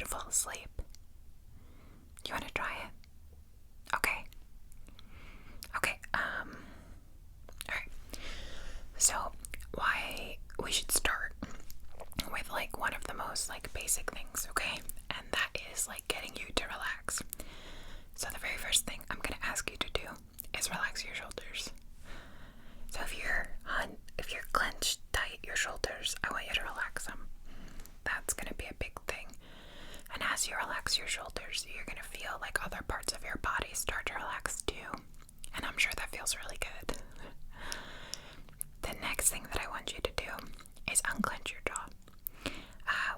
to fall asleep. You want to try it? Okay. Okay, alright. So, why we should start with, like, one of the most, like, basic things, okay? And that is, like, getting you to relax. So the very first thing I'm gonna ask you to do is relax your shoulders. So if you're clenched tight your shoulders, I want you to relax them. That's gonna be a big thing. And as you relax your shoulders, you're gonna feel like other parts of your body start to relax too. And I'm sure that feels really good. The next thing that I want you to do is unclench your jaw.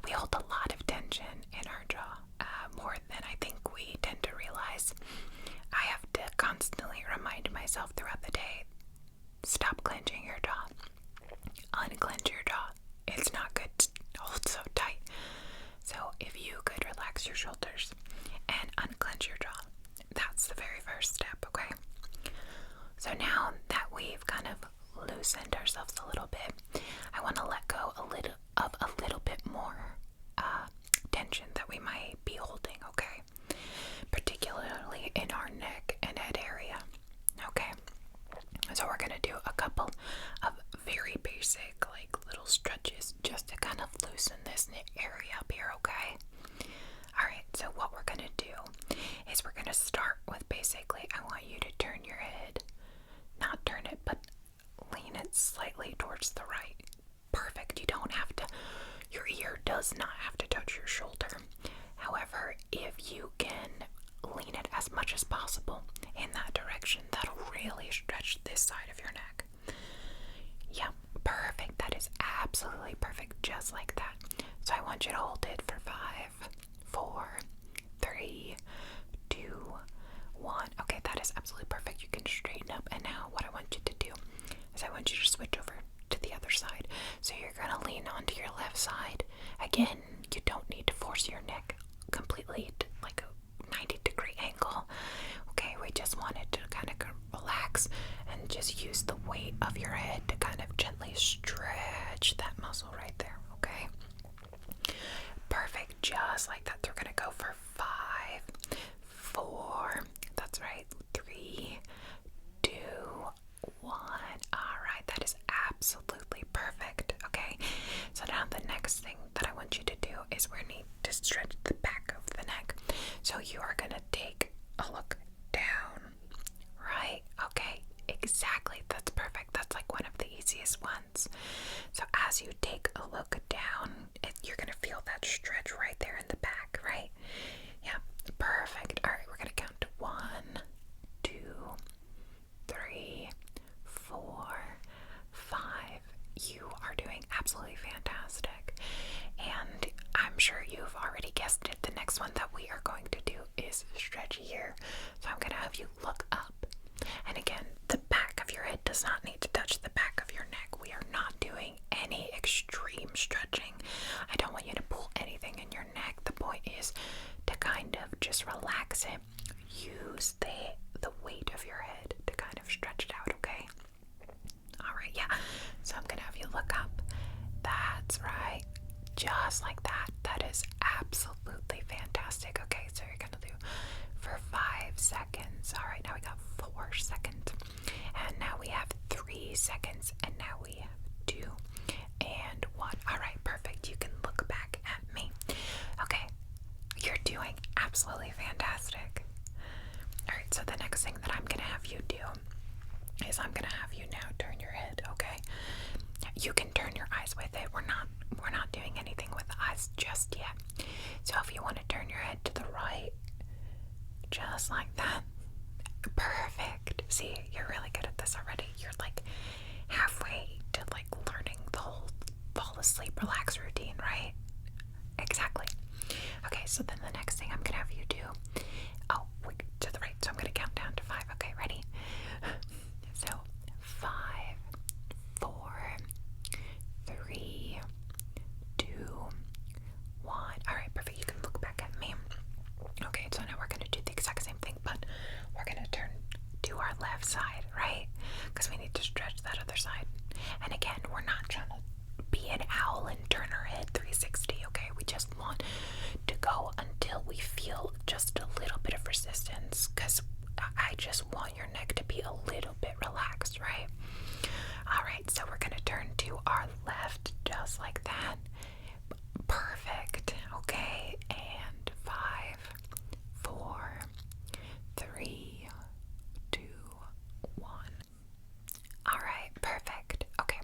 We hold a lot of tension in our jaw, more than I think we tend to realize. I have to constantly remind myself throughout the day, stop clenching your jaw. Unclench your jaw. It's not good to hold so tight. So if you could relax your shoulders and unclench your jaw, that's the very first step, okay? So now that we've kind of loosened ourselves a little bit, I want to let go a little bit more tension that we might be holding, okay? Particularly in our neck and head area, okay? So we're gonna do a couple of very basic, like, little stretches just to kind of loosen this area up here, okay? Alright, so what we're gonna do is we're gonna start with basically, I want you to turn your head, not turn it, but lean it slightly towards the right. Perfect. You don't have to, your ear does not have to touch your shoulder. However, if you can lean it as much as possible in that direction, that'll really stretch this side of your neck. Yeah, perfect. That is absolutely perfect, just like that. So I want you to hold it for 5, 4, 3, 2, 1. Okay, that is absolutely perfect. You can straighten up. And now what I want you to do is I want you to switch over to the other side. So you're going to lean onto your left side. Again, you don't need to force your neck completely to like a 90-degree angle. Okay, we just wanted to kind of relax and just use the weight of your head to kind of gently stretch that muscle right there, okay? Perfect, just like that. So we're gonna go for 5, 4, that's right, 3, 2, 1. Alright, that is absolutely perfect, okay? So now the next thing that I want you to do is we need to stretch the back of the neck. So you are gonna take a look down, right? Okay, exactly, that's perfect. That's like one of the easiest ones. So as you take a look down, you're gonna feel that stretch right there in the back, right? Yeah, perfect. All right, we're gonna count to 1, 2, 3, 4, 5. You are doing absolutely fantastic. And I'm sure you've already guessed it. The next one that we are going to do is stretch here. So I'm gonna have you look up. And again, the back of your head does not need to touch the back of your neck. We are not doing any extreme stretching. I don't want you to pull anything in your neck. The point is to kind of just relax it. Use the weight of your head to kind of stretch it out, okay? Alright, yeah. So I'm gonna have you look up. That's right. Just like that. That is absolutely fantastic. Okay, so you're gonna do for 5 seconds. Alright, now we got 4 seconds. And now we have 3 seconds. And now we have 2 and 1. Alright, perfect. You can look back at me. Okay, you're doing absolutely fantastic. Alright, so the next thing that I'm gonna have you do is I'm gonna have you now turn your head, okay? You can turn your eyes with it. We're not doing anything with the eyes just yet. So if you want to turn your head to the right, just like that. Perfect. See, you're really good at this already. You're like halfway to like learning the whole fall asleep relax routine, right? Exactly. Okay, so then the next thing I'm gonna have you do, to the right. So I'm gonna count down to 5. Okay, ready? So 5, 4, 3, 2, 1. Alright, perfect. You can look back at me. Okay, so now we're gonna do the exact same thing, but we're gonna turn to our left side, right? Because we need to stretch that other side. And again, we're not trying to be an owl and turn our head 360, okay? We just want to go just want your neck to be a little bit relaxed, right? Alright, so we're gonna turn to our left just like that. Perfect. Okay, and 5, 4, 3, 2, 1. Alright, perfect. Okay,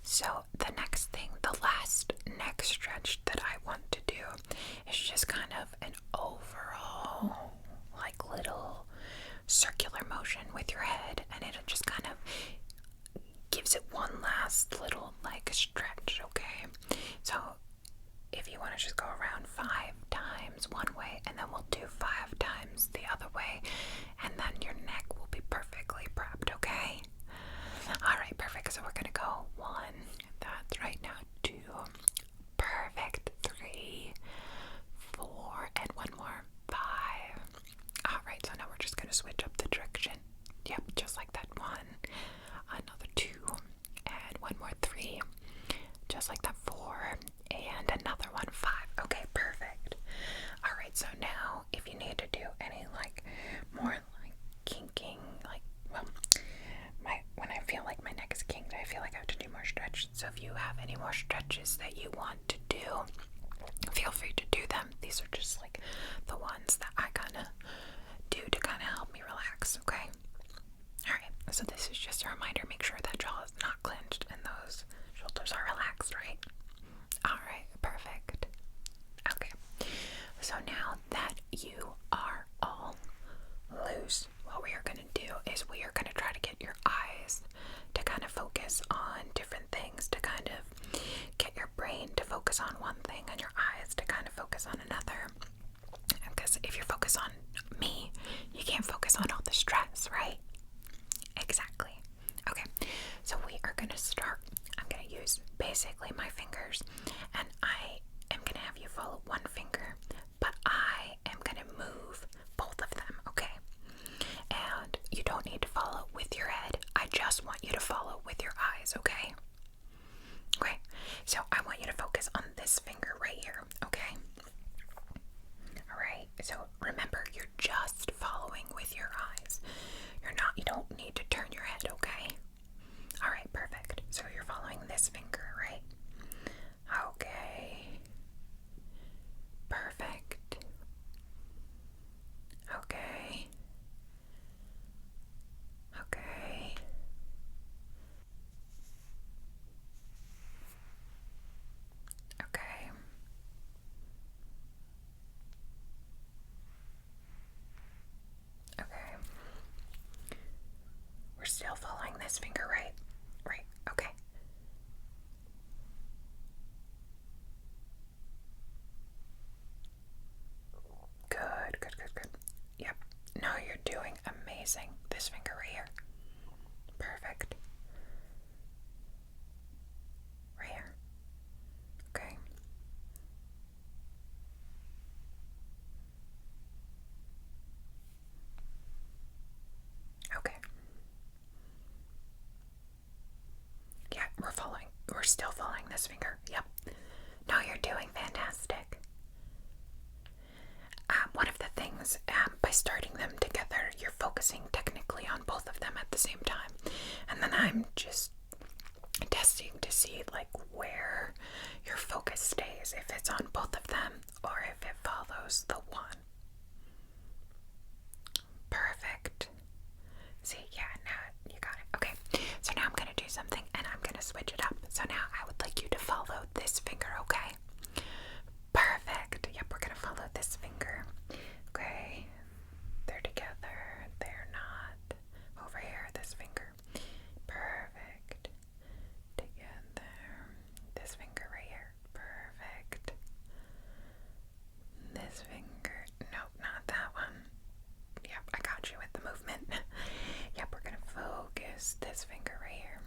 so the next thing, the last neck stretch that I want to do is just kind of an overall, like, little circular motion with your head, and it just kind of gives it one last little, like, stretch, okay? So if you want to just go around 5 times one way, and then we'll do 5 times the other way, and then your neck will be perfectly prepped, okay? Alright, perfect. So we're gonna go 1, that's right, now 2, perfect, 3, 4, and one more, 5. Alright, so now we're just gonna switch up the direction. Yep, just like that. 1, another 2, and one more, 3, just like that. 4, and another one, 5. Okay, perfect. Alright, so now if you need to do any like more like kinking, like, well, when I feel like my neck is kinked, I feel like I have to do more stretch. So if you have any more stretches that you want to do, feel free to do them. These are just like the ones that I kind of do to kind of help me relax, okay? Alright, so this is just a reminder, make sure that jaw is not clenched and those shoulders are relaxed, right? Alright, perfect. Okay, so now that you are all loose, what we are going to do is we are going to try to get your eyes to kind of focus on different things, to kind of get your brain to focus on one thing and your eyes to kind of focus on another. Because if you focus on me, you can't focus on all the stress, right? Exactly. Okay, so we are going to start. I'm going to use basically my fingers, and I am going to have you follow one finger, but I am going to move both of them, okay? And you don't need to follow with your head. I just want you to follow with your eyes, okay? Okay, so I want you to focus on this finger right here, okay? Alright, so remember, you're just following with your eyes. You don't need to turn your head, okay? Alright, perfect. So you're following this finger, right? Okay. Perfect. Okay. Okay. Okay. Okay. We're still following this finger, right? Right. Okay. Good, good, good, good. Yep. No, you're doing amazing. This finger right here. Perfect. Right here. Okay. Okay. Yeah, we're still following this finger. Yep. No, you're doing fantastic. One of the things, by starting them together, you're focusing technically on both of them at the same time. And then I'm just testing to see like where your focus stays, if it's on both of them or if it follows the one. Perfect. See, yeah, now you got it. Okay, so now I'm gonna do something and I'm gonna switch it up. So now I would like you to follow this finger, okay? Perfect. Yep, we're gonna follow this finger. Okay, they're together, they're not. Over here, this finger. Perfect. Together. This finger right here. Perfect. This finger. Nope, not that one. Yep, I got you with the movement. Yep, we're gonna focus this finger right here.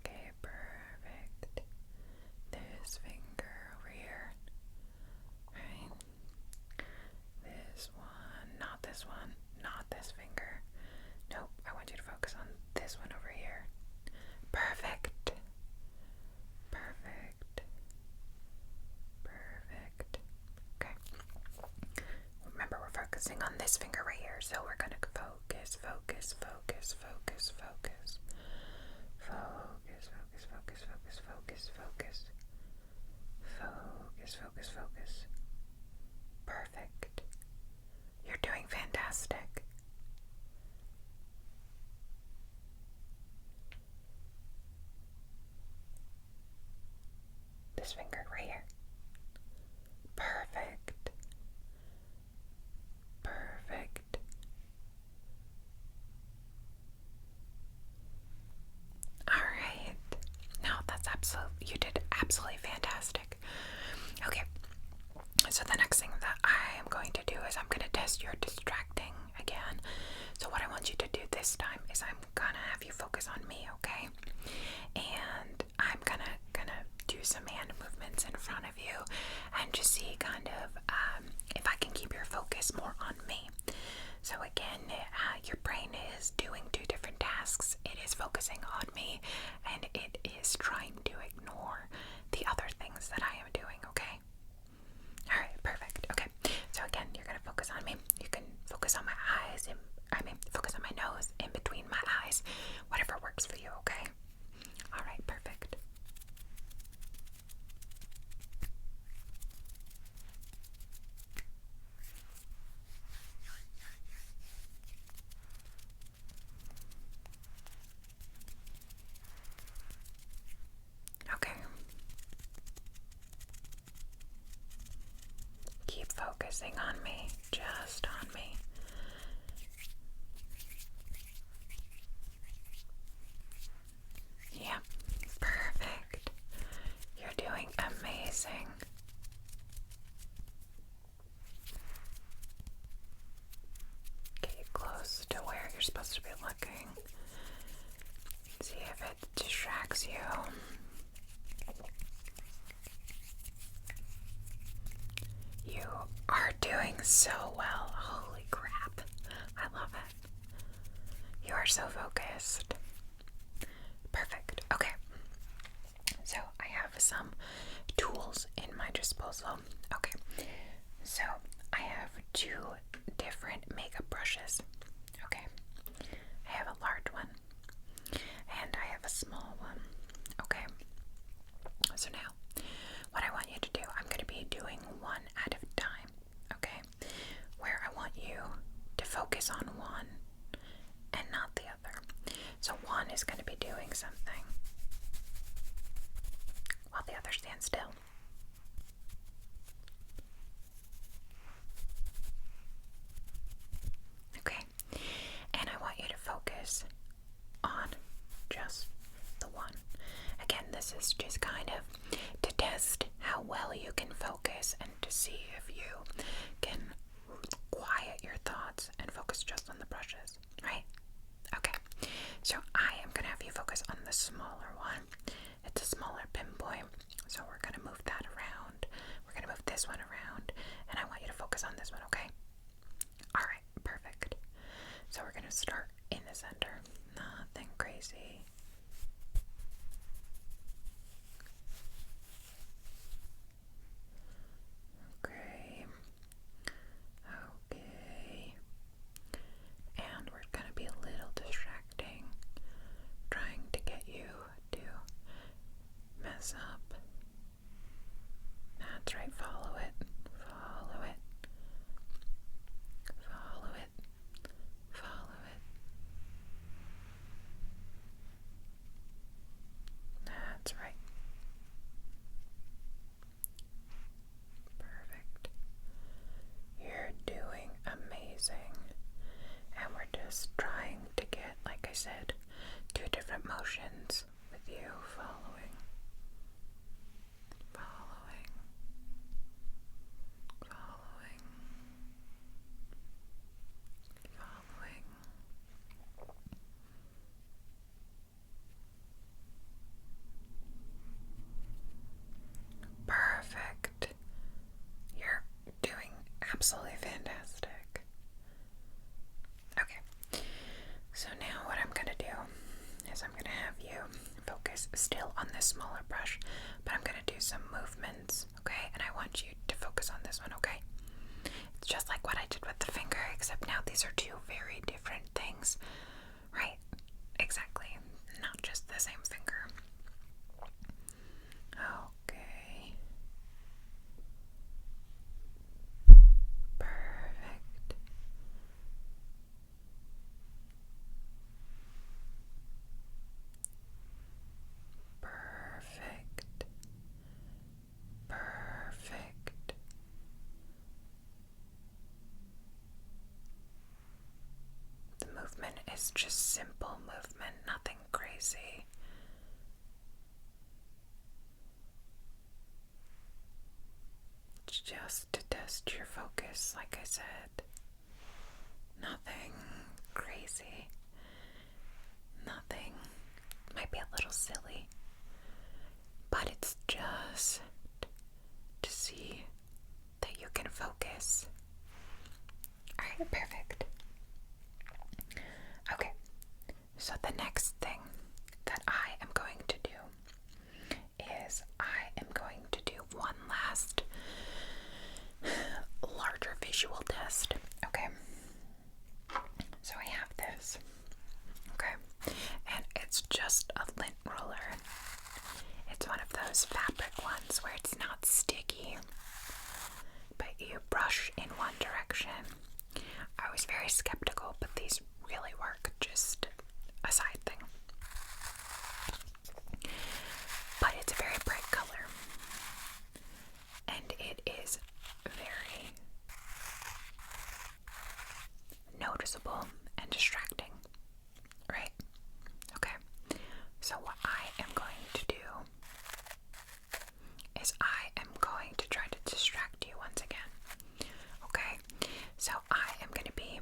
Okay, perfect. This finger over here. Right. This one, not this one, not this finger. Nope, I want you to focus on this one over here. Perfect. Perfect. Perfect. Okay. Remember, we're focusing on this finger right here, so we're gonna focus focus, focus, focus, focus, focus. Focus, focus, focus, focus, focus, focus. Focus, focus, focus. Perfect. You're doing fantastic. This finger right here. Perfect. Perfect. All right. No, you did absolutely fantastic. Okay. So the next thing that I am going to do is I'm going to test your distracting again. So what I want you to do this time is I'm going to have you focus on me, okay? And I'm gonna do some hand movements in front of you and just see kind of if I can keep your focus more on me. So again, your brain is doing two different tasks. It is focusing on me and it is trying to ignore the other things that I am doing, okay? Alright, perfect. Okay, so again, you're gonna focus on me. You can focus on my eyes, focus on my nose, in between my eyes, whatever works for you, okay? Alright, perfect. Okay. Keep focusing on me, just on me. Yeah, perfect. You're doing amazing. Get you close to where you're supposed to be looking. See if it distracts you. You are doing so well. Holy crap. I love it. You are so focused. Perfect. Okay. So I have some tools in my disposal. Okay. So I have two different makeup brushes. Okay. I have a large one and I have a small one. Okay. So now, what I want you to do, I'm going to be doing one at a time. Okay. Where I want you to focus on one and not the other. So one is going to be doing something while the other stands still. Okay, and I want you to focus on just the one. Again, this is just kind of to test how well you can focus and to see if you can quiet your thoughts and focus just on the brushes, right? Okay, so I am going to have you focus on the smaller one. It's a smaller pinpoint, so we're going to move that around. We're going to move this one around, and I want you to focus on this one, okay? Alright, perfect. So we're going to start in the center. Nothing crazy. Okay. Okay. And we're going to be a little distracting, trying to get you to mess up. That's right, follow it. Follow it. Follow it. Follow it. That's right. Perfect. You're doing amazing. And we're just trying to get, like I said, two different motions with you following. Following. Following. Following. Perfect. You're doing absolutely fantastic. Okay, so now what I'm going to do is I'm going to have you focus still on this smaller brush, but I'm going to do some movements, okay? And I want you to focus on this one, okay? It's just like what I did with the finger, except now these are two very different things, right? Exactly. Not just the same finger. Okay. Perfect. Perfect. Perfect. The movement is just simple movement, nothing crazy. Just to test your focus, like I said. Nothing crazy. Nothing. Might be a little silly. But it's just to see that you can focus. Alright, perfect. Okay, so the next thing that I am going to do is I am going to do one last larger visual test. Okay, so I have this. Okay, and it's just a lint roller. It's one of those fabric ones where it's not sticky, but you brush in one direction. I was very skeptical, but these really work. Just a side thing. But it's a very bright color, and it is very noticeable and distracting, right? Okay, so what I am going to do is I am going to try to distract you once again. Okay, so I am going to be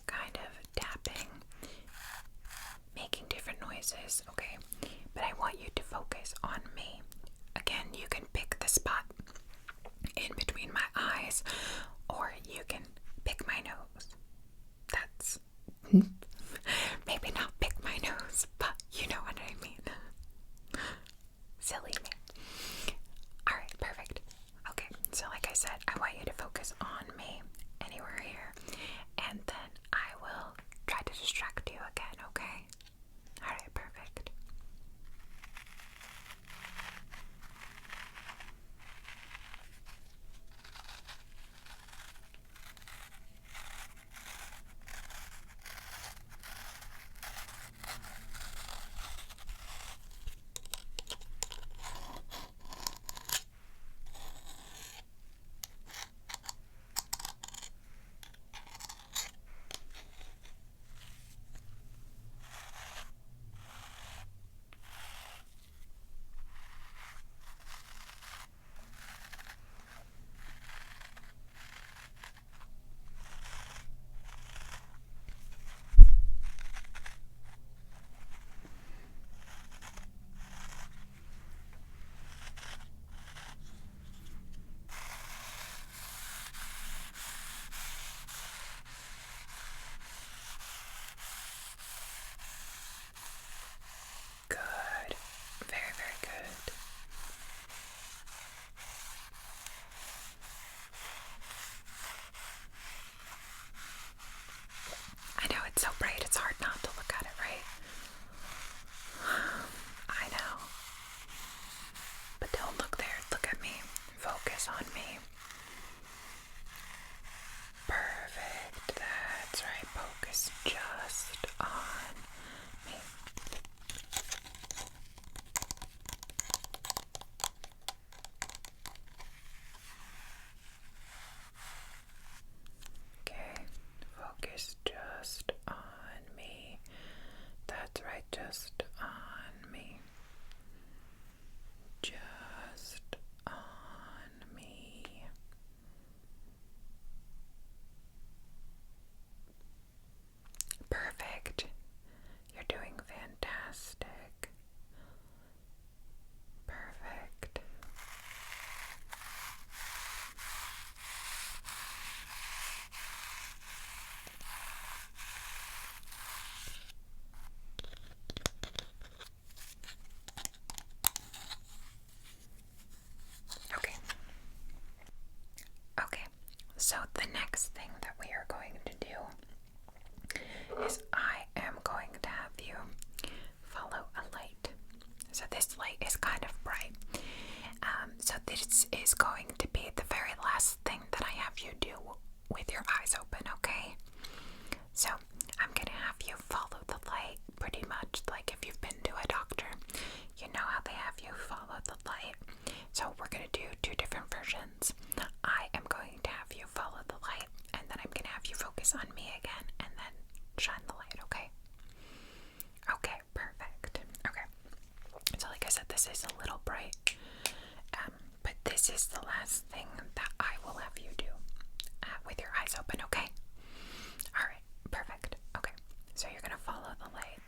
kind of tapping, making different noises, okay? But I want you to focus on me. Again, you can pick the spot in between my eyes, or you can pick my nose. That's maybe not pick my nose, but you know what I mean. Silly me. Alright, perfect. Okay, so like I said, I want you to focus on me anywhere here, and then I will try to distract you again, okay? Alright, perfect. Good. Very, very good. I know it's so bright, it's hard not to look at it, right? I know. But don't look there, look at me. Focus on me. Perfect. That's right. Focus just on me. Okay. Focus just on me. That's right. Just on me. Just on me. Perfect. You're doing fantastic. Perfect. Okay. Okay. So the next thing that we are going to do is I am going to have you follow a light. So this light is kind of bright. So this is going to be the very last thing that I have you do with your eyes open, okay? So I'm gonna have you follow the light pretty much like if you've been to a doctor. You know how they have you follow the light. So we're gonna do two different versions. I am going to have you follow the light, and then I'm gonna have you focus on me again, and then shine the light, okay? Okay, perfect. Okay. So like I said, this is a little bright. But this is the last thing that I will have you do with your eyes open, okay? Alright, perfect. Okay, so you're gonna follow the light.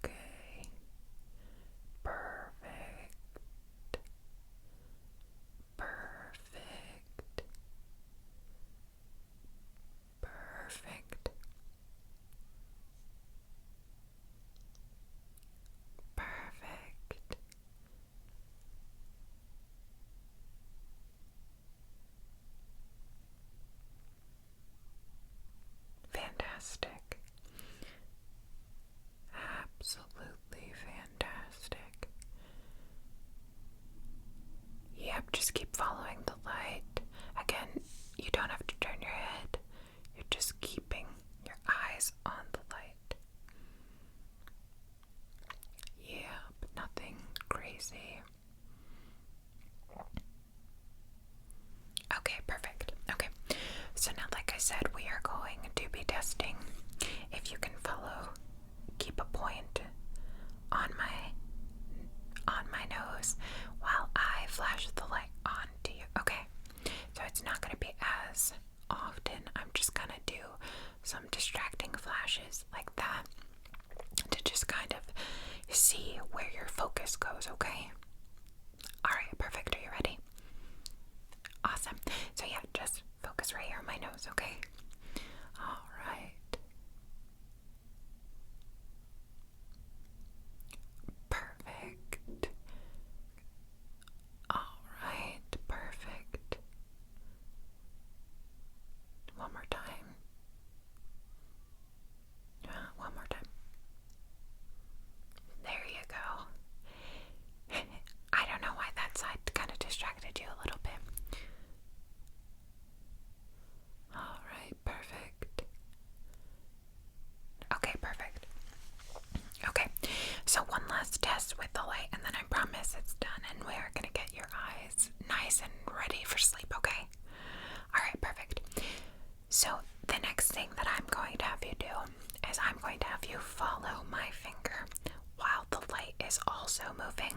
Okay. Perfect. Perfect. Perfect. Perfect. Fantastic. Absolutely fantastic. Yep, just keep following the light. Again, you don't have to turn your head. You're just keeping your eyes on the light. Yep, nothing crazy. Okay, perfect. Okay, so now like I said, we are going to be testing if you can follow, keep a point on my nose while I flash the light on to you. Okay, so it's not going to be as often. I'm just going to do some distracting flashes like that to just kind of see where your focus goes, okay? Alright, perfect. Are you ready? Awesome. So yeah, just focus right here on my nose, okay? Alright. Perfect. Alright, perfect. One more time. One more time. There you go. I don't know why that side kind of distracted you a little bit. Alright, perfect. Okay, perfect. Okay, so one last test with the light, and then I promise it's done, and we're gonna get your eyes nice and ready for sleep, okay? Alright, perfect. So the next thing that I'm going to have you do is I'm going to have you follow my finger while the light is also moving.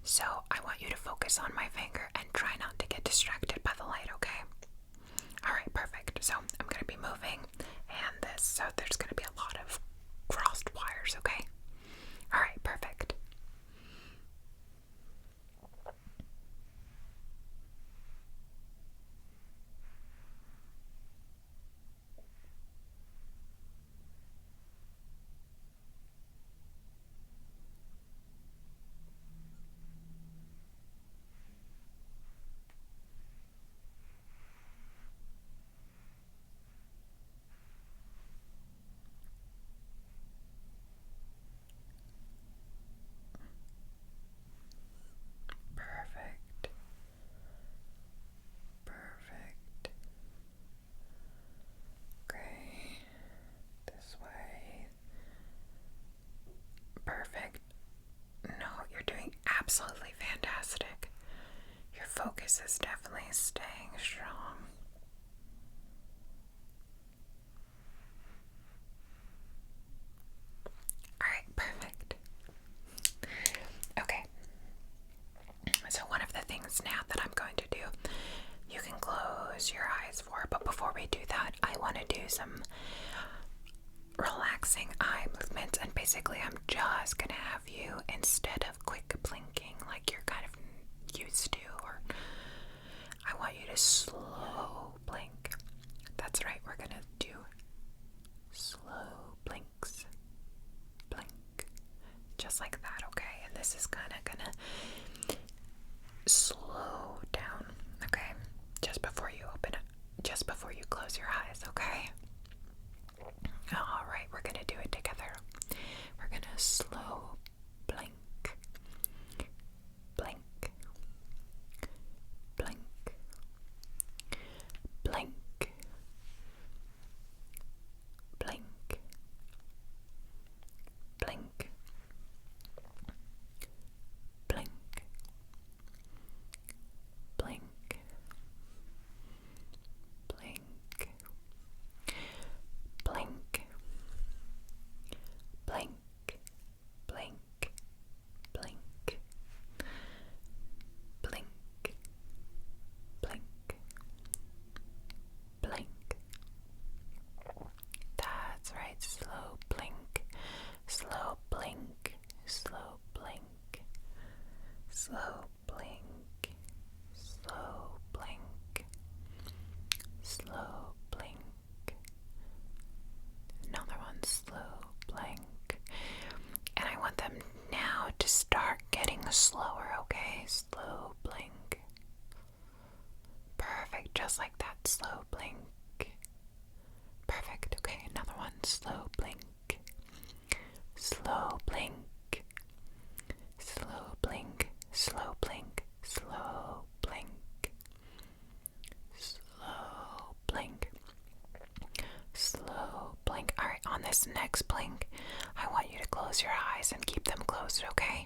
So I want you to focus on my finger and try not to get distracted by the light, okay? Alright, perfect. So I'm going to be moving and this, so there's going to be a lot of crossed wires, okay? Alright, perfect. Perfect. Perfect. Okay. This way. Perfect. No, you're doing absolutely fantastic. Your focus is definitely staying strong. Alright, perfect. Okay. So one of the things now that I'm going to do, you can close your eyes for, but before we do that, I want to do some relaxing eye movements, and basically I'm just gonna have you, instead of quick blinking like you're kind of used to, or I want you to slow blink. That's right, we're gonna do slow blinks. Blink. Just like that, okay? And this is kinda gonna slow down, okay? Just before you open it, just before you close your eyes, okay? All right, we're gonna do it together. We're gonna slow blink, blink, blink, blink, blink, blink, blink, blink, blink, blink, blink, blink, blink, blink, blink, blink. That's right, slow blink, slow blink, slow blink, slow blink, slow blink, slow blink. Another one, slow blink. And I want them now to start getting slower, okay? Slow blink. Perfect, just like that, slow blink. Perfect, okay, another one, slow blink. Slow blink. Slow blink, slow blink, slow blink. Slow blink. Slow blink. Alright, on this next blink, I want you to close your eyes and keep them closed, okay?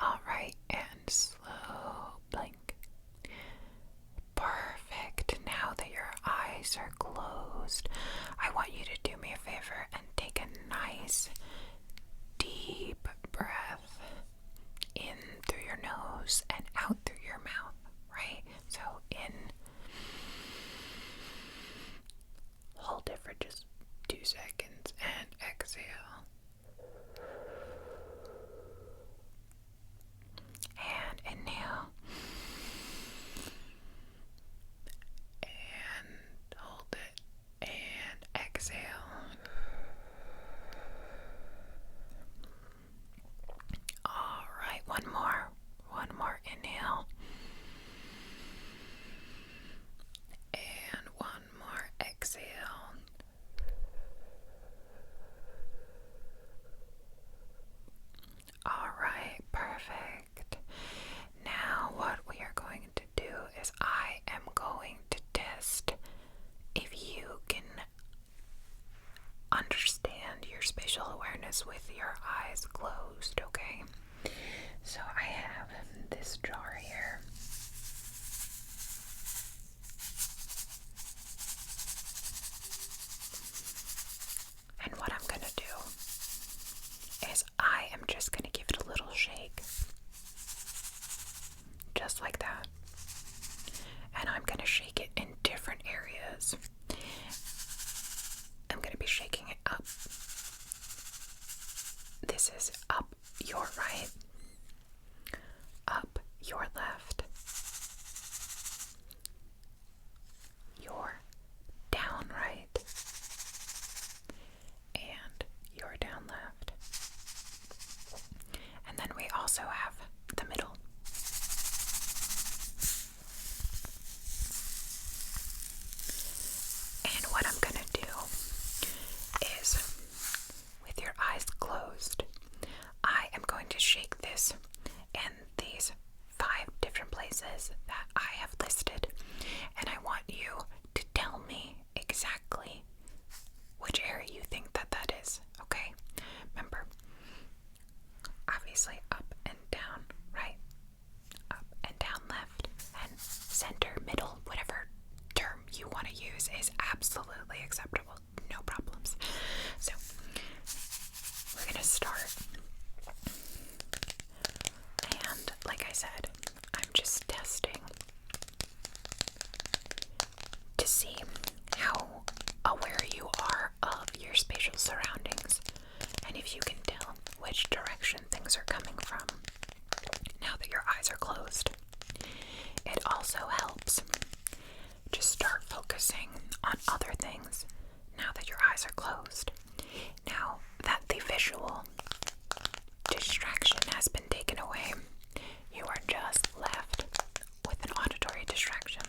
Alright, and slow blink. Perfect. Now that your eyes are closed, I want you to do me a favor and take a nice deep breath in through your nose and out through your mouth, right? So in, hold it for just 2 seconds and exhale. And inhale. And hold it and exhale. All right, one more inhale. And one more exhale. All right, perfect. Now what we are going to do is I am going to test if you can understand your spatial awareness with your eyes closed, okay? So I have this jar here. And what I'm gonna do is I am just gonna give it a little shake. Just like that. And I'm gonna shake it in different areas. I'm gonna be shaking it up. This is up your right, up your left, your down right, and your down left. And then we also have the middle. And what I'm gonna do is, with your eyes closed, I am going to shake this in these 5 different places that I have listed, and I want you to tell me exactly which area you think that is, okay? Remember, obviously up and down right, up and down left, and center, middle, whatever term you want to use is absolutely acceptable, no problems. So we're gonna start, and like I said, I'm just testing to see how aware you are of your spatial surroundings and if you can tell which direction things are coming from now that your eyes are closed. It also helps to start focusing on other things now that your eyes are closed. Now that the visual distraction has been taken away, you are just left with an auditory distraction.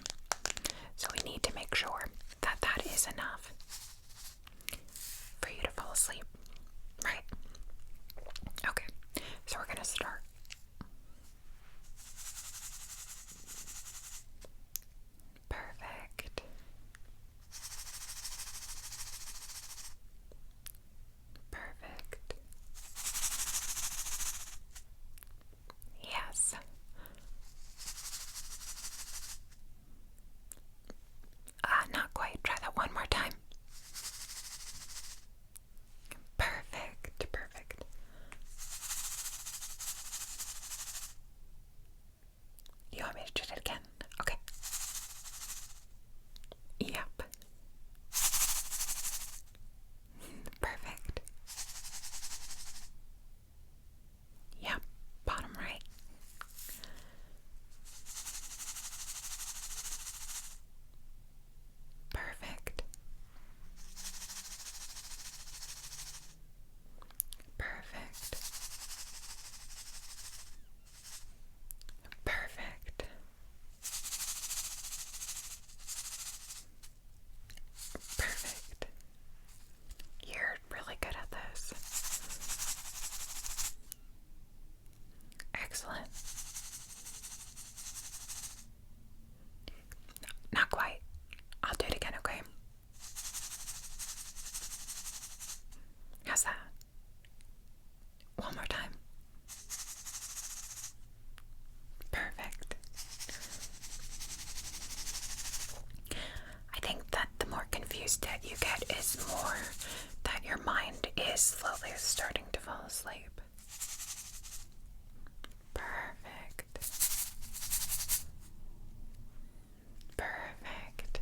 So we need to make sure that that is enough for think that the more confused that you get is more that your mind is slowly starting to fall asleep. Perfect. Perfect.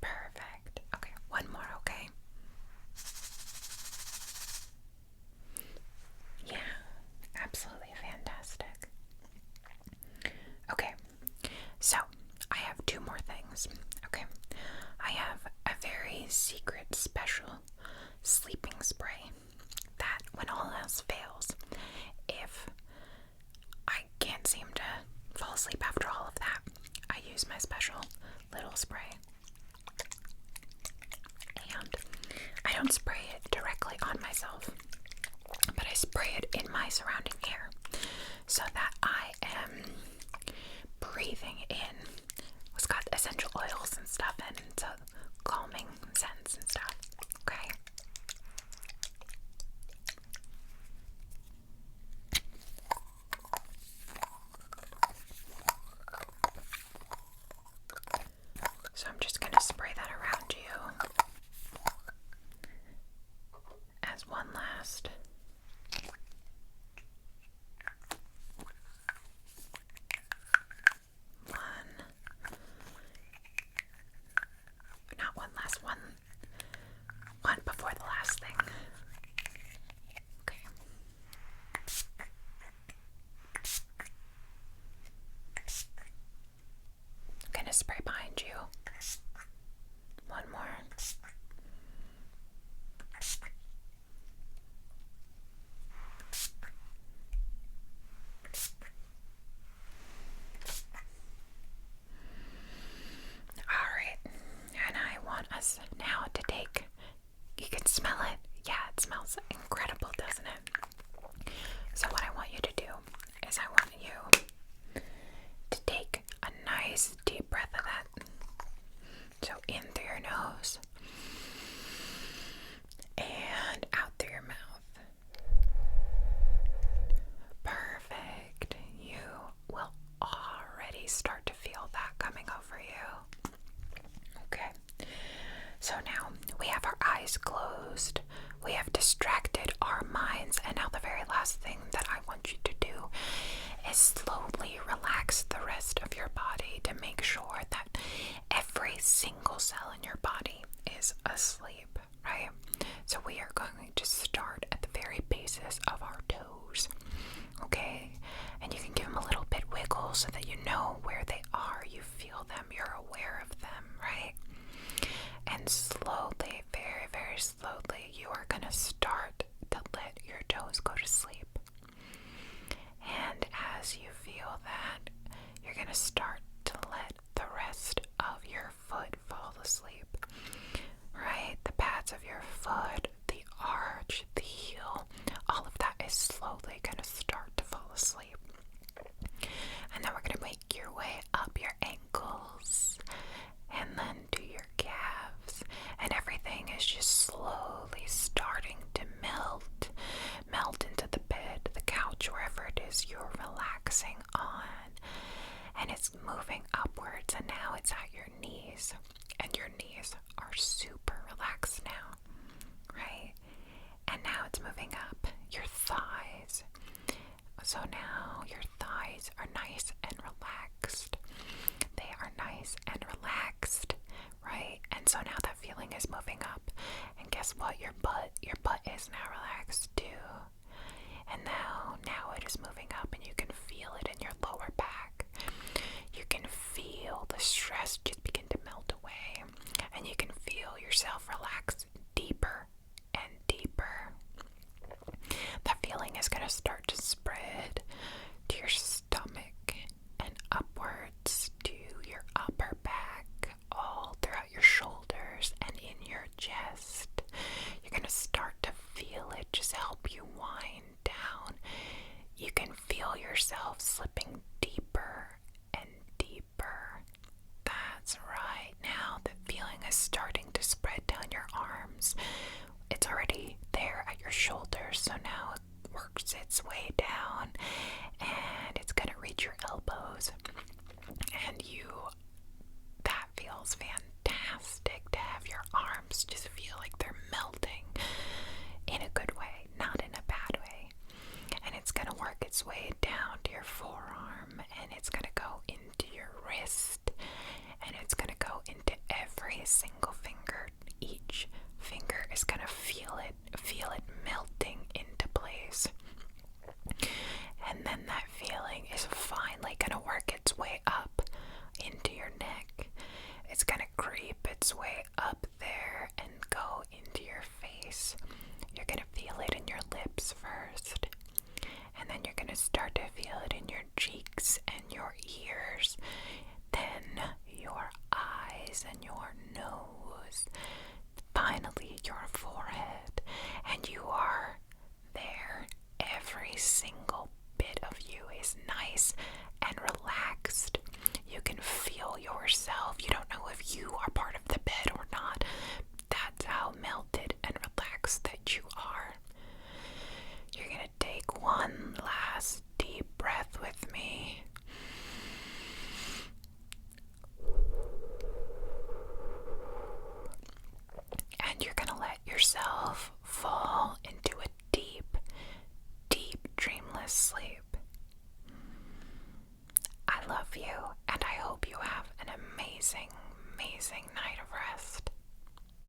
Perfect. Okay, one more, okay? Yeah, absolutely fantastic. Okay, so I have two more things. Okay, I have a very secret special sleeping spray that, when all else fails, if I can't seem to fall asleep after all of that, I use my special little spray. And I don't spray it directly on myself, but I spray it in my surrounding air so that I am breathing in what's got essential oils and stuff and so calming scents and stuff. Okay. So I'm just gonna spray that around you as one last. Not one last one. One before the last thing. Okay. I'm gonna spray behind you. One more. Alright, and I want us now to take, you can smell it. Yeah, it smells incredible, doesn't it? So what I want you to do is I want you to take a nice deep breath of that. So in through your nose and out through your mouth. Perfect. You will already start to feel that coming over you. Okay. So now we have our eyes closed. We have distracted our minds, and now the very last thing that I want you to do is slowly relax the rest of your body to make sure that every single cell in your body is asleep, right? So we are going to start at the very basis of our toes, okay? And you can give them a little bit wiggle so that you know where they are, you feel them, you're aware of them, right? And slowly, very, very slowly, you are going to start to let your toes go to sleep. And as you feel that, you're going to start to let the rest of your foot fall asleep. Right? The pads of your foot, the arch, the heel, all of that is slowly going to start to fall asleep. And then we're going to make your way up your ankles and then to your calves. And everything is just slowly starting to melt into the bed, the couch, wherever it is you're relaxing on. And it's moving upwards, and now it's at your knees. And your knees are super relaxed now, right? And now it's moving up your thighs. So now your thighs are nice and relaxed. They are nice and relaxed, right? And so now that feeling is moving up. And guess what? Your butt is now relaxed too. And now it is moving up, and you can feel it in your lower back. You can feel the stress just begin to melt away, and you can feel yourself relax deeper and deeper. That feeling is going to start to spread to your stomach and upwards to your upper back, all throughout your shoulders and in your chest. You're going to start to feel it just help you wind down. You can feel yourself slipping deeper and deeper. That's right. Now the feeling is starting to spread down your arms. It's already there at your shoulders, so now it works its way down and it's going to reach your elbows. feels fantastic to have your arms just feel like they're melting in a good way, not in a bad way. And it's going to work its way down to your forearm, and it's going to go into your wrist, and it's going to go into every single finger. Each finger is going to feel it melting into place. And then that feeling is finally going to work its way up into your neck. It's going to creep its way up there and go into your face. You're going to feel it in your lips first, and then you're going to start to feel it in your cheeks and your ears, then your eyes and your nose, finally your forehead, and you are there. Every single bit of you is nice and relaxed. You can feel yourself. You don't know if you are part of the bed or not. That's how melted and relaxed that you are. You're going to take one last deep breath with me. And you're going to let yourself fall into a deep, deep, dreamless sleep. I love you, and I hope you have an amazing, amazing night of rest.